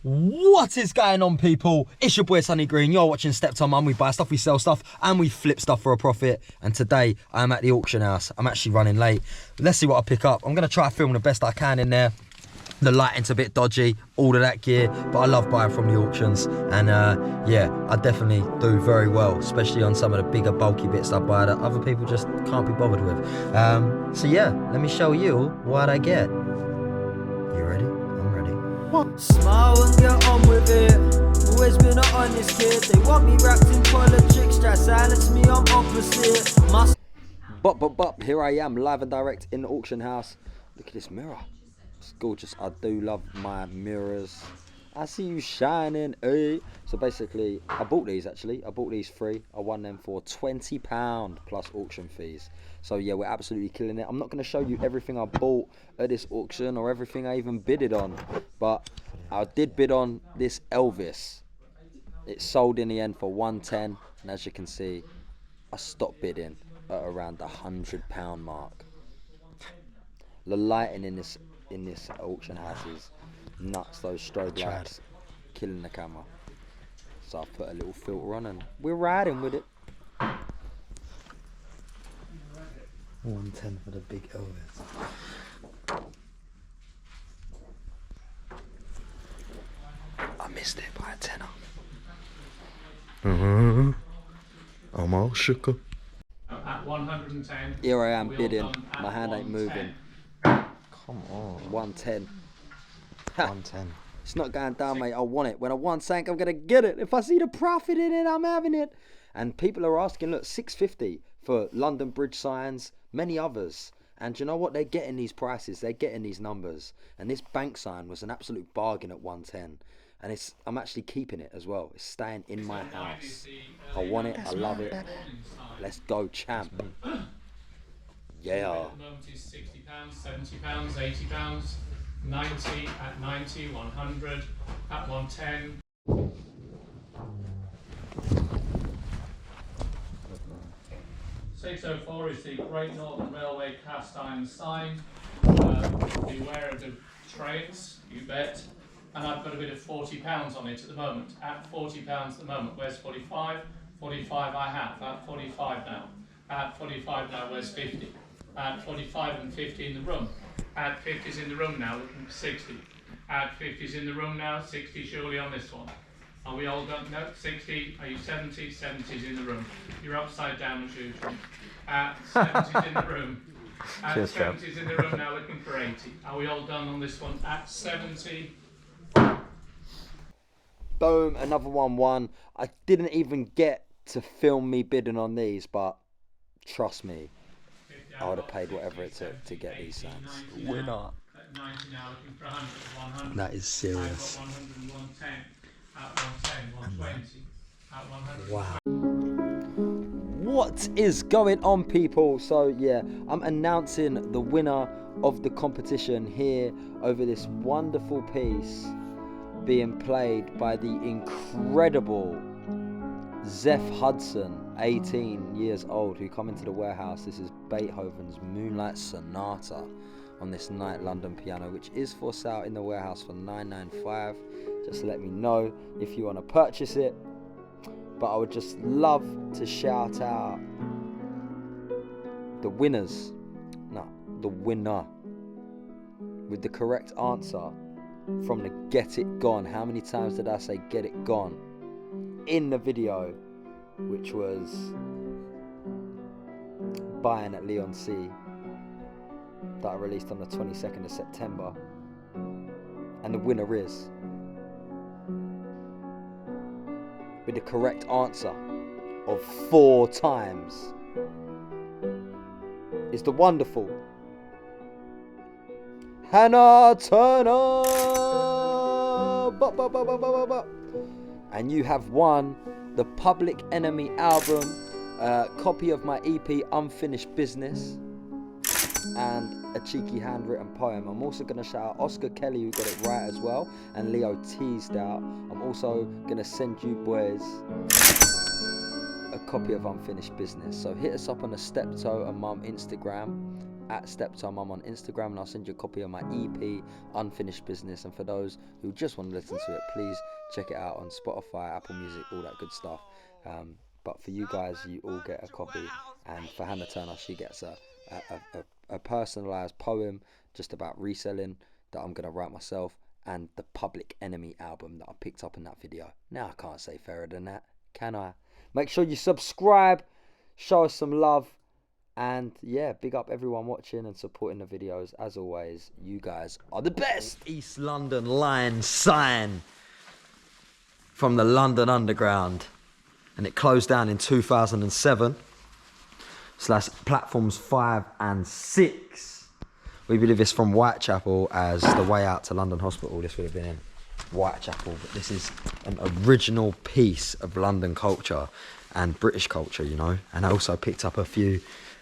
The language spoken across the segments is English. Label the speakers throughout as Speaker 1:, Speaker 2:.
Speaker 1: What is going on, people? It's your boy Sonny Green. You're watching Steptoe Mum. We buy stuff, we sell stuff, and we flip stuff for a profit. And today I'm at the auction house. I'm actually running late. Let's see what I pick up. I'm gonna try to film the best I can in there. The lighting's a bit dodgy, all of that gear, but I love buying from the auctions. And yeah, I definitely do very well, especially on some of the bigger bulky bits I buy that other people just can't be bothered with. So yeah, let me show you what I get. You ready? I'm ready. What?
Speaker 2: Smile and get on with it. Always been an honest kid. They want me wrapped in politics, try silence me, I'm opposite.
Speaker 1: But here I am, live and direct in the auction house. Look at this mirror. It's gorgeous. I do love my mirrors. I see you shining, eh? So basically, I bought these actually. I bought these free. I won them for £20 plus auction fees. So yeah, we're absolutely killing it. I'm not going to show you everything I bought at this auction or everything I even bidded on. But I did bid on this Elvis. It sold in the end for £110. And as you can see, I stopped bidding at around the £100 mark. The lighting in this auction house is nuts. Those strobe lights killing the camera. So I've put a little filter on and we're riding with it. 110 for the big Elvis. I missed it by a tenner. I'm all shook up.
Speaker 3: At 110.
Speaker 1: Here I am bidding. My hand ain't moving.
Speaker 4: Come on.
Speaker 1: 110.
Speaker 4: 110.
Speaker 1: It's not going down, mate. I want it. When I want something, I'm going to get it. If I see the profit in it, I'm having it. And people are asking, look, £6.50 for London Bridge signs, many others. And you know what? They're getting these prices. They're getting these numbers. And this bank sign was an absolute bargain at 110. And I'm actually keeping it as well. It's staying in my house. I want it. I love it. Let's go, champ. Yeah.
Speaker 3: At the moment is £60, £70, £80, 90, at 90, 100, at 110. £604 is the Great Northern Railway cast iron sign. Beware of the trains, you bet. And I've got a bid of £40 on it at the moment. At £40 at the moment. Where's 45? 45 I have. At 45 now. At 45 now. Where's 50? At 45 and 50 in the room. At 50's in the room now, looking for 60. At 50's in the room now, 60 surely on this one. Are we all done? No, 60. Are you 70? 70's in the room. You're upside down as usual. At 70's in the room. At 70's in the room now, looking for 80. Are we all done on this one? At 70.
Speaker 1: Boom, another one won. I didn't even get to film me bidding on these, but trust me, I would have paid whatever it took to get these signs.
Speaker 4: Winner.
Speaker 1: That is serious. Wow. What is going on, people? So yeah, I'm announcing the winner of the competition here over this wonderful piece being played by the incredible Zeph Hudson, 18 years old, who come into the warehouse. This is Beethoven's Moonlight Sonata on this Night London piano, which is for sale in the warehouse for £9.95. Just let me know if you want to purchase it. But I would just love to shout out the winners. No, the winner with the correct answer from the Get It Gone. How many times did I say Get It Gone in the video, which was Buying at Leon C, that I released on the 22nd of September. And the winner is, with the correct answer of 4 times, is the wonderful Hannah Turner. And you have won the Public Enemy album, a copy of my EP Unfinished Business, and a cheeky handwritten poem. I'm also going to shout out Oscar Kelly, who got it right as well, and Leo Teasdale. I'm also going to send you boys a copy of Unfinished Business. So hit us up on the Steptoe and Mum Instagram at Steptime. I'm on Instagram, and I'll send you a copy of my EP, Unfinished Business. And for those who just want to listen to it, please check it out on Spotify, Apple Music, all that good stuff. But for you guys, you all get a copy, and for Hannah Turner, she gets a personalised poem just about reselling that I'm gonna write myself, and the Public Enemy album that I picked up in that video. Now I can't say fairer than that, can I? Make sure you subscribe, show us some love, and yeah, big up everyone watching and supporting the videos. As always, you guys are the best. East London Line sign from the London Underground, and it closed down in 2007. So that's platforms 5 and 6. We believe it's from Whitechapel as the way out to London Hospital. This would have been in Whitechapel, but this is an original piece of London culture and British culture, you know. And I also picked up a few,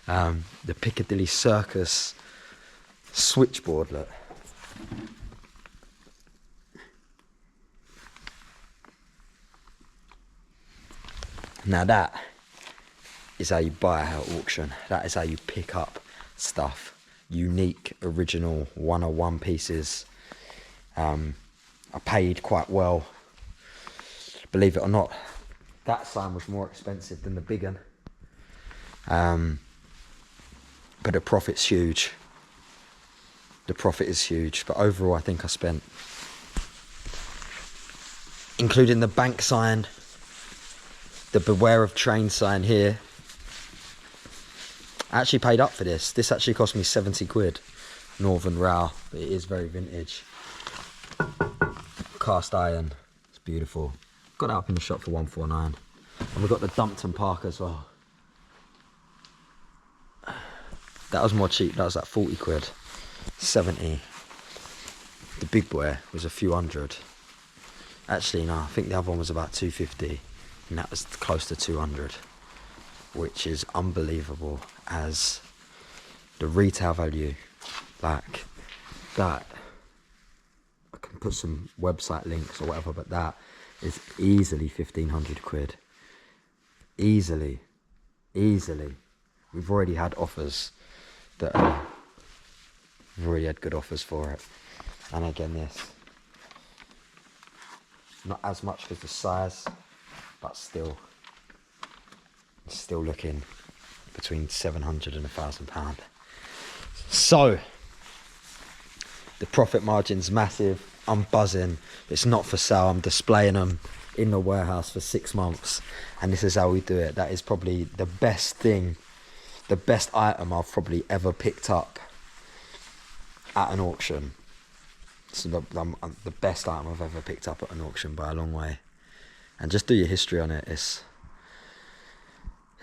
Speaker 1: the Piccadilly Circus switchboard, look. Now that is how you buy at auction. That is how you pick up stuff. Unique, original, one-on-one pieces. I paid quite well. Believe it or not, that sign was more expensive than the big one. But the profit's huge. The profit is huge. But overall, I think I spent, including the bank sign, the Beware of Train sign here, I actually paid up for this. This actually cost me 70 quid. Northern Rail, but it is very vintage. Cast iron, it's beautiful. Got that up in the shop for 149. And we've got the Dumpton Park as well. That was more cheap, that was like 40 quid. 70. The big boy was a few hundred. Actually, no, I think the other one was about 250. And that was close to 200. Which is unbelievable as the retail value, like that. I can put some website links or whatever, but that is easily 1,500 quid. Easily. We've already had offers that we've already had good offers for it. And again, this, not as much because the size, but still looking between 700 and £1,000. So the profit margin's massive. I'm buzzing. It's not for sale. I'm displaying them in the warehouse for 6 months, and this is how we do it. That is probably the best thing, the best item I've probably ever picked up at an auction. It's the best item I've ever picked up at an auction by a long way. And just do your history on it. It's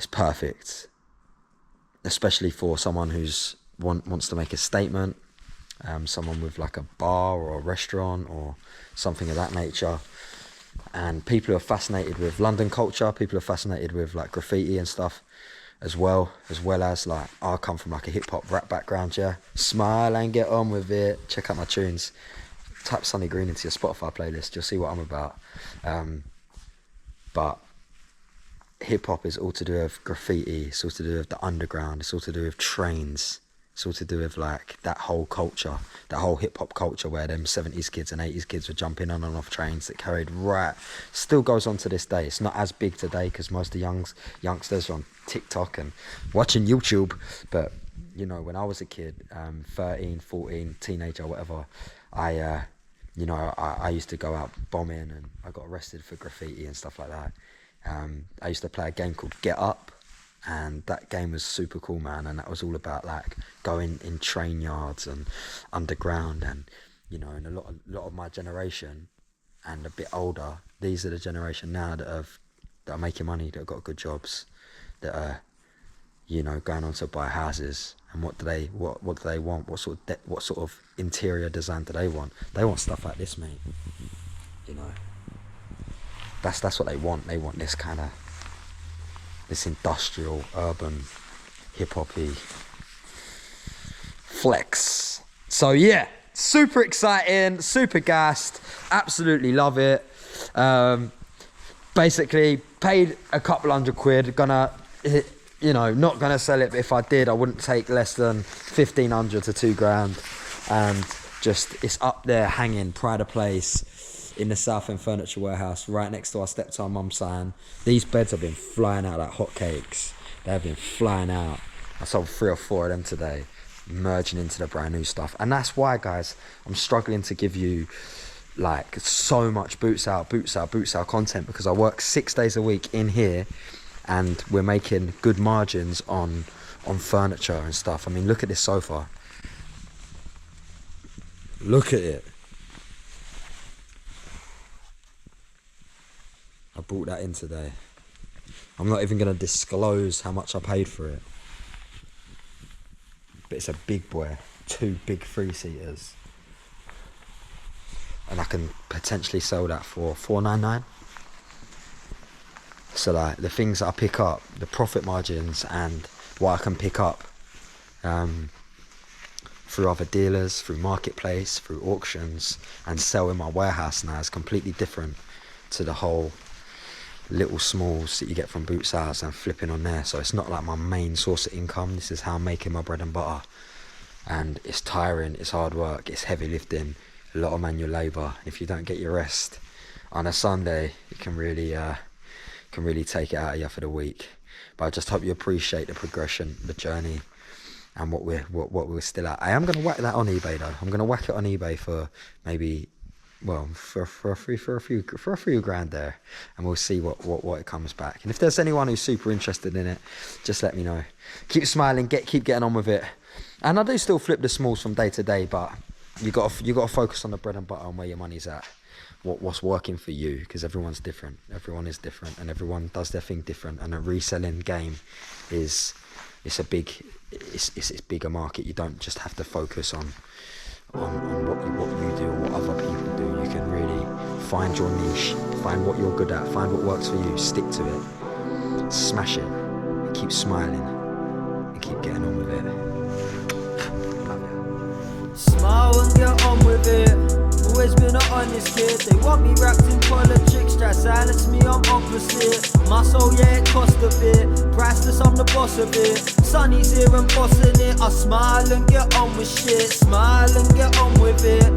Speaker 1: perfect, especially for someone who's wants to make a statement, someone with like a bar or a restaurant or something of that nature. And people who are fascinated with London culture, people who are fascinated with like graffiti and stuff as well as like, I come from like a hip hop rap background, yeah. Smile and get on with it. Check out my tunes. Type Sonny Green into your Spotify playlist. You'll see what I'm about. But hip hop is all to do with graffiti. It's all to do with the underground. It's all to do with trains. It's all to do with like that whole culture, that whole hip hop culture where them 70s kids and 80s kids were jumping on and off trains that carried still goes on to this day. It's not as big today because most of the youngsters are on TikTok and watching YouTube. But you know, when I was a kid, 13, 14, teenager, whatever, I used to go out bombing and I got arrested for graffiti and stuff like that. I used to play a game called Get Up, and that game was super cool, man. And that was all about like going in train yards and underground, and you know, and a lot of my generation and a bit older, these are the generation now that are making money, that have got good jobs, that are, you know, going on to buy houses. And what do they want? What sort of interior design do they want? They want stuff like this, mate. You know, that's what they want. They want this kind of, this industrial, urban, hip-hoppy flex. So yeah, super exciting, super gassed, absolutely love it. Basically paid a couple £100, gonna you know, not gonna sell it, but if I did, I wouldn't take less than 1,500 to 2 grand. And just, it's up there hanging, pride of place, in the Southend Furniture Warehouse, right next to our stepson mum's sign. These beds have been flying out like hotcakes. They have been flying out. I sold 3 or 4 of them today, merging into the brand new stuff. And that's why, guys, I'm struggling to give you like so much boots out content, because I work 6 days a week in here and we're making good margins on furniture and stuff. I mean, look at this sofa. Look at it. I brought that in today. I'm not even going to disclose how much I paid for it. But it's a big boy. 2 big 3-seaters. And I can potentially sell that for $499. So like the things that I pick up, the profit margins and what I can pick up through other dealers, through marketplace, through auctions, and sell in my warehouse now is completely different to the whole little smalls that you get from Boots House and flipping on there. So it's not like my main source of income. This is how I'm making my bread and butter. And it's tiring, it's hard work, it's heavy lifting, a lot of manual labour. If you don't get your rest on a Sunday, it can really take it out of you for the week. But I just hope you appreciate the progression, the journey, and what we're still at. I am going to whack that on eBay though. I'm going to whack it on eBay for maybe, well, for a few grand there, and we'll see what it comes back. And if there's anyone who's super interested in it, just let me know. Keep smiling, keep getting on with it. And I do still flip the smalls from day to day, but you got to focus on the bread and butter and where your money's at. What's working for you, because everyone's different. Everyone is different, and everyone does their thing different. And a reselling game it's a bigger market. You don't just have to focus on what you do or what other people do. You can really find your niche, find what you're good at, find what works for you, stick to it, smash it, and keep smiling, and keep getting on with it. Love ya.
Speaker 2: Smile and get on with it. Always been an honest kid. They want me wrapped in politics, try silence me, I'm opposite. My soul, yeah, it cost a bit. Priceless, I'm the boss of it. Sonny's here and bossing it. I smile and get on with shit. Smile and get on with it.